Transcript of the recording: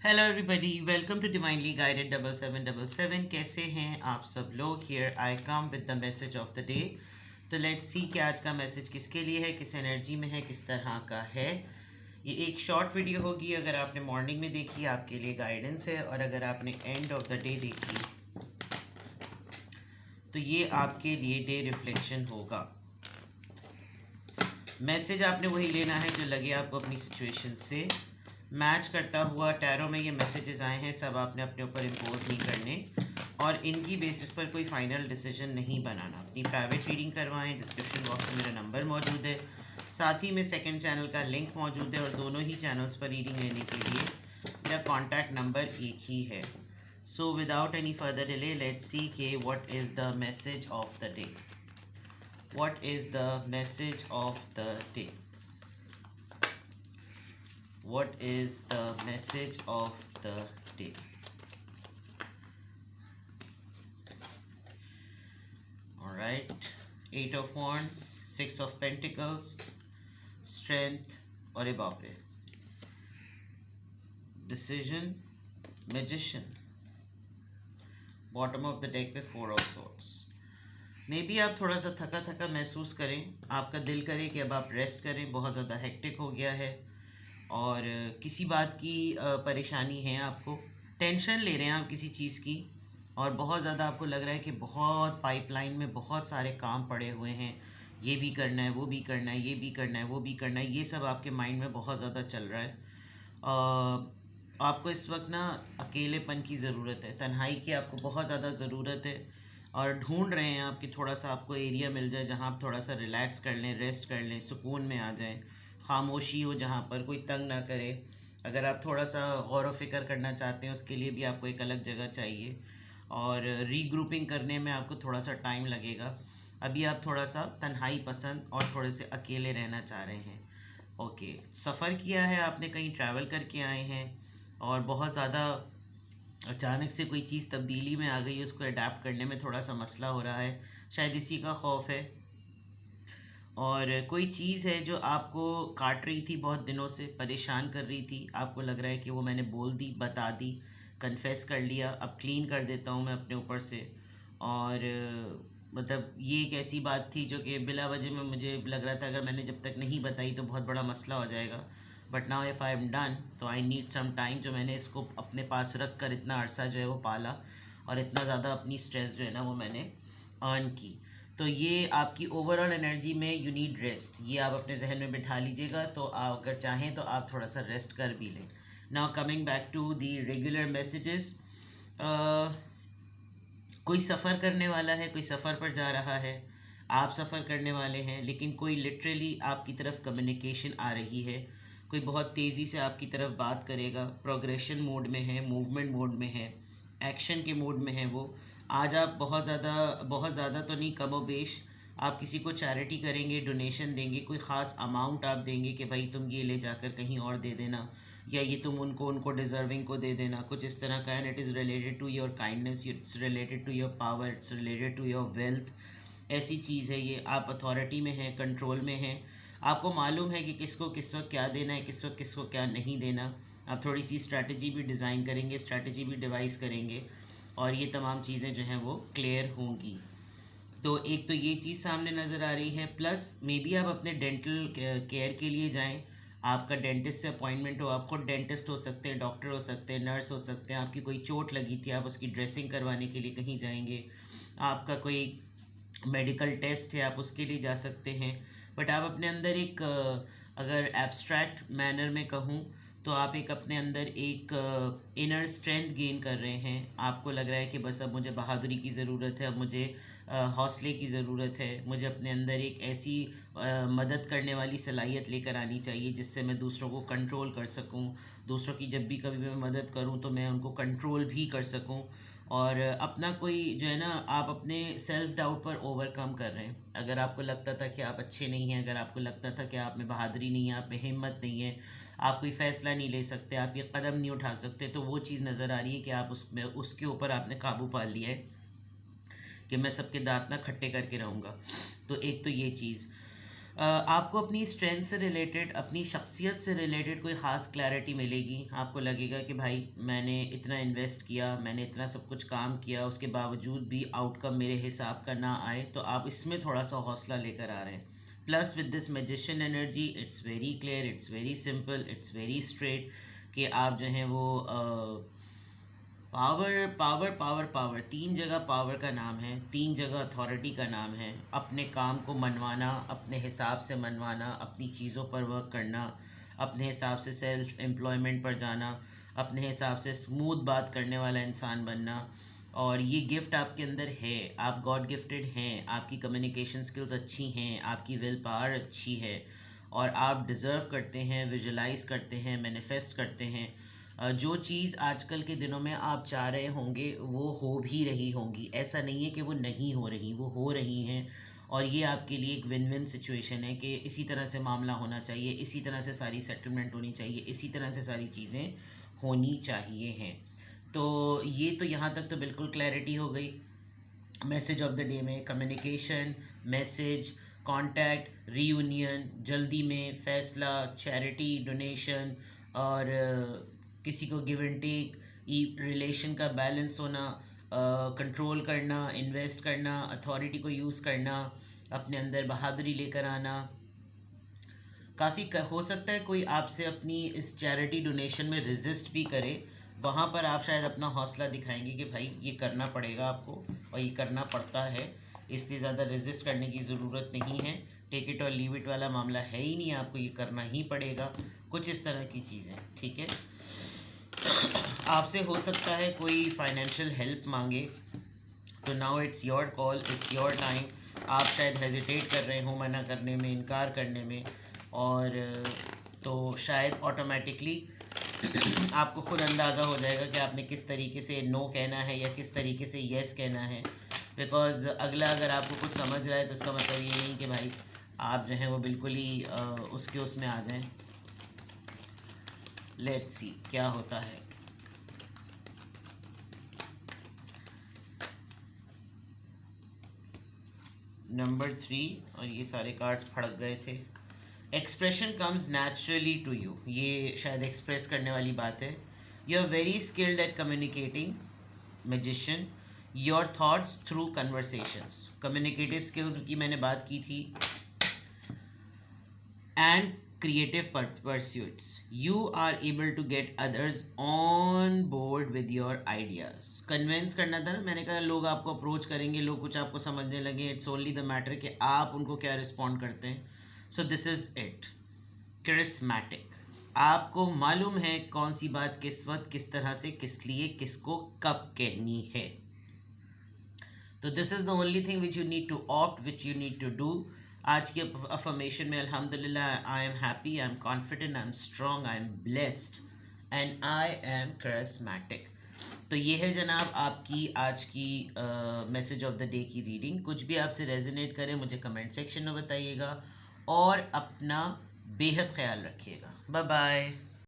Hello everybody, welcome to divinely guided 7777। कैसे हैं आप सब लोग। Here I come with the message of the day. तो लेट्स सी कि आज का मैसेज किसके लिए है, किस एनर्जी में है, किस तरह का है। ये एक शॉर्ट वीडियो होगी। अगर आपने मॉर्निंग में देखी आपके लिए गाइडेंस है, और अगर आपने एंड ऑफ द डे देखी तो ये आपके लिए डे रिफ्लेक्शन होगा। मैसेज आपने वही लेना है जो लगे आपको अपनी सिचुएशन से मैच करता हुआ। टैरो में ये मैसेजेस आए हैं, सब आपने अपने ऊपर इम्पोज नहीं करने और इनकी बेसिस पर कोई फाइनल डिसीजन नहीं बनाना। अपनी प्राइवेट रीडिंग करवाएं। डिस्क्रिप्शन बॉक्स में मेरा नंबर मौजूद है, साथ ही में सेकंड चैनल का लिंक मौजूद है, और दोनों ही चैनल्स पर रीडिंग लेने के लिए मेरा कॉन्टैक्ट नंबर एक ही है। So without any further delay let's see के what is the message of the day. What is the message of the day? What is the message of the day? All right, Eight of Wands, Six of Pentacles, Strength और बाप रे Decision, Magician, bottom of the deck पे Four of Swords। May be आप थोड़ा सा थका थका महसूस करें, आपका दिल करे कि अब आप रेस्ट करें, बहुत ज़्यादा हेक्टिक हो गया है और किसी बात की परेशानी है, आपको टेंशन ले रहे हैं आप किसी चीज़ की, और बहुत ज़्यादा आपको लग रहा है कि बहुत पाइपलाइन में बहुत सारे काम पड़े हुए हैं, ये भी करना है, वो भी करना है, ये भी करना है, वो भी करना है, ये सब आपके माइंड में बहुत ज़्यादा चल रहा है। आपको इस वक्त ना अकेलेपन की ज़रूरत है, तन्हाई की आपको बहुत ज़्यादा ज़रूरत है, और ढूंढ रहे हैं आप कि थोड़ा सा आपको एरिया मिल जाए जहाँ आप थोड़ा सा रिलैक्स कर लें, रेस्ट कर लें, सुकून में आ जाएं, खामोशी हो जहाँ पर कोई तंग ना करे। अगर आप थोड़ा सा गौर व फिक्र करना चाहते हैं उसके लिए भी आपको एक अलग जगह चाहिए, और रीग्रुपिंग करने में आपको थोड़ा सा टाइम लगेगा। अभी आप थोड़ा सा तन्हाई पसंद और थोड़े से अकेले रहना चाह रहे हैं। ओके, सफ़र किया है आपने, कहीं ट्रैवल करके आए हैं और बहुत ज़्यादा अचानक से कोई चीज़ तब्दीली में आ गई, उसको अडेप्ट करने में थोड़ा सा मसला हो रहा है, शायद इसी का खौफ है। और कोई चीज़ है जो आपको काट रही थी, बहुत दिनों से परेशान कर रही थी, आपको लग रहा है कि वो मैंने बोल दी, बता दी, कन्फेस कर लिया, अब क्लीन कर देता हूँ मैं अपने ऊपर से। और मतलब ये एक ऐसी बात थी जो कि बिला वजह में मुझे लग रहा था अगर मैंने जब तक नहीं बताई तो बहुत बड़ा मसला हो जाएगा, but now if I am done तो आई नीड सम टाइम। जो मैंने इसको अपने पास रख कर इतना अरसा जो है वो पाला, और इतना ज़्यादा अपनी स्ट्रेस जो है ना वो मैंने अर्न की। तो ये आपकी ओवरऑल एनर्जी में यू नीड रेस्ट, ये आप अपने जहन में बिठा लीजिएगा। तो आप अगर चाहें तो आप थोड़ा सा रेस्ट कर भी लें। Now coming back to the regular messages. कोई सफ़र करने वाला है, कोई सफ़र पर जा रहा है, आप सफ़र करने वाले हैं, लेकिन कोई लिटरली आपकी तरफ कम्युनिकेशन आ रही है, कोई बहुत तेज़ी से आपकी तरफ बात करेगा, प्रोग्रेशन मोड में है, मूवमेंट मोड में है, एक्शन के मोड में है वो। आज आप बहुत ज़्यादा तो नहीं, कमो बेश आप किसी को चैरिटी करेंगे, डोनेशन देंगे, कोई ख़ास अमाउंट आप देंगे कि भाई तुम ये ले जाकर कहीं और दे देना, या ये तुम उनको डिज़र्विंग को दे देना, कुछ इस तरह का। And it is related to your kindness, it's related to your power, it's related to your wealth. ऐसी चीज़ है ये, आप अथॉरिटी में हैं, कंट्रोल में हैं, आपको मालूम है कि किसको किस वक्त क्या देना है, किस वक्त किसको क्या नहीं देना। आप थोड़ी सी स्ट्रैटेजी भी डिज़ाइन करेंगे, स्ट्रैटेजी भी डिवाइस करेंगे, और ये तमाम चीज़ें जो हैं वो क्लियर होंगी। तो एक तो ये चीज़ सामने नज़र आ रही है, प्लस मे बी आप अपने डेंटल केयर के लिए जाएं, आपका डेंटिस्ट से अपॉइंटमेंट हो, आप खुद डेंटिस्ट हो सकते हैं, डॉक्टर हो सकते हैं, नर्स हो सकते हैं, आपकी कोई चोट लगी थी, आप उसकी ड्रेसिंग करवाने के लिए कहीं जाएंगे, आपका कोई मेडिकल टेस्ट है, आप उसके लिए जा सकते हैं। बट आप अपने अंदर एक अगर एब्स्ट्रैक्ट मैनर में कहूँ तो आप एक अपने अंदर एक इनर स्ट्रेंथ गेन कर रहे हैं। आपको लग रहा है कि बस अब मुझे बहादुरी की ज़रूरत है, अब मुझे हौसले की ज़रूरत है, मुझे अपने अंदर एक ऐसी मदद करने वाली सलाहियत लेकर आनी चाहिए जिससे मैं दूसरों को कंट्रोल कर सकूं, दूसरों की जब भी कभी मैं मदद करूं तो मैं उनको कंट्रोल भी कर सकूं। और अपना कोई जो है ना, आप अपने सेल्फ डाउट पर ओवरकम कर रहे हैं। अगर आपको लगता था कि आप अच्छे नहीं हैं, अगर आपको लगता था कि आप में बहादुरी नहीं है, आप में हिम्मत नहीं है, आप कोई फ़ैसला नहीं ले सकते, आप ये कदम नहीं उठा सकते, तो वो चीज़ नज़र आ रही है कि आप उसमें उसके ऊपर आपने काबू पा लिया है कि मैं सबके दांत ना खट्टे करके रहूँगा। तो एक तो ये चीज़। आपको अपनी स्ट्रेंथ से रिलेटेड, अपनी शख्सियत से रिलेटेड कोई ख़ास क्लैरिटी मिलेगी। आपको लगेगा कि भाई मैंने इतना इन्वेस्ट किया, मैंने इतना सब कुछ काम किया, उसके बावजूद भी आउटकम मेरे हिसाब का ना आए, तो आप इसमें थोड़ा सा हौसला लेकर आ रहे हैं। Plus with this magician energy, it's very clear, it's very simple, it's very straight कि आप जो हैं वो पावर पावर पावर पावर, तीन जगह पावर का नाम है, तीन जगह अथॉरिटी का नाम है। अपने काम को मनवाना, अपने हिसाब से मनवाना, अपनी चीज़ों पर वर्क करना, अपने हिसाब से सेल्फ एम्प्लॉयमेंट पर जाना, अपने हिसाब से स्मूथ बात करने वाला इंसान बनना। और ये गिफ्ट आपके अंदर है, आप गॉड गिफ्टेड हैं, आपकी कम्युनिकेशन स्किल्स अच्छी हैं, आपकी विल पावर अच्छी है, और आप डिज़र्व करते हैं, विजुलाइज करते हैं, मैनिफेस्ट करते हैं। जो चीज़ आजकल के दिनों में आप चाह रहे होंगे वो हो भी रही होंगी, ऐसा नहीं है कि वो नहीं हो रही, वो हो रही हैं। और ये आपके लिए एक विन विन सिचुएशन है कि इसी तरह से मामला होना चाहिए, इसी तरह से सारी सेटलमेंट होनी चाहिए, इसी तरह से सारी चीज़ें होनी चाहिए हैं। तो ये तो यहाँ तक तो बिल्कुल क्लैरिटी हो गई। मैसेज ऑफ द डे में कम्युनिकेशन, मैसेज, कांटेक्ट, रीयूनियन, जल्दी में फैसला, चैरिटी, डोनेशन, और किसी को गिव एंड टेक, रिलेशन का बैलेंस होना, कंट्रोल करना, इन्वेस्ट करना, अथॉरिटी को यूज़ करना, अपने अंदर बहादुरी लेकर आना। काफ़ी हो सकता है कोई आपसे अपनी इस चैरिटी डोनेशन में रेजिस्ट भी करे, वहाँ पर आप शायद अपना हौसला दिखाएंगे कि भाई ये करना पड़ेगा आपको, और ये करना पड़ता है, इसलिए ज़्यादा रेजिस्ट करने की ज़रूरत नहीं है, टेक इट और लीव इट वाला मामला है ही नहीं, आपको ये करना ही पड़ेगा, कुछ इस तरह की चीज़ें। ठीक है, आपसे हो सकता है कोई फाइनेंशियल हेल्प मांगे, तो now it's your call, it's your time. आप शायद हेजिटेट कर रहे हो मना करने में, इनकार करने में, और तो शायद ऑटोमेटिकली आपको खुद अंदाज़ा हो जाएगा कि आपने किस तरीके से नो कहना है या किस तरीके से येस कहना है। बिकॉज़ अगला अगर आपको कुछ समझ रहा है तो इसका मतलब ये नहीं कि भाई आप जो हैं वो बिल्कुल ही उसके उसमें आ जाएं। लेट्स सी क्या होता है। नंबर 3, और ये सारे कार्ड्स फड़क गए थे। Expression comes naturally to you, ये शायद एक्सप्रेस करने वाली बात है। You are very skilled at communicating, magician, your thoughts through conversations, communicative skills की मैंने बात की थी, and creative pursuits. You are able to get others on board with your ideas. Convince करना था ना, मैंने कहा लोग आपको अप्रोच करेंगे, लोग कुछ आपको समझने लगे, इट्स ओनली द मैटर कि आप उनको क्या रिस्पॉन्ड करते हैं। So this is it, charismatic. आपको मालूम है कौन सी बात किस वक्त, किस तरह से, किस लिए, किसको कब कहनी है। तो this is the only thing which you need to opt, which you need to do. आज की अफर्मेशन में अल्हम्दुलिल्लाह, I am happy, I am confident, I am strong, I am blessed, and I am charismatic. तो ये है जनाब आपकी आज की मैसेज ऑफ द डे की रीडिंग। कुछ भी आपसे रेजोनेट करे मुझे कमेंट सेक्शन में बताइएगा, और अपना बेहद ख्याल रखिएगा। Bye bye.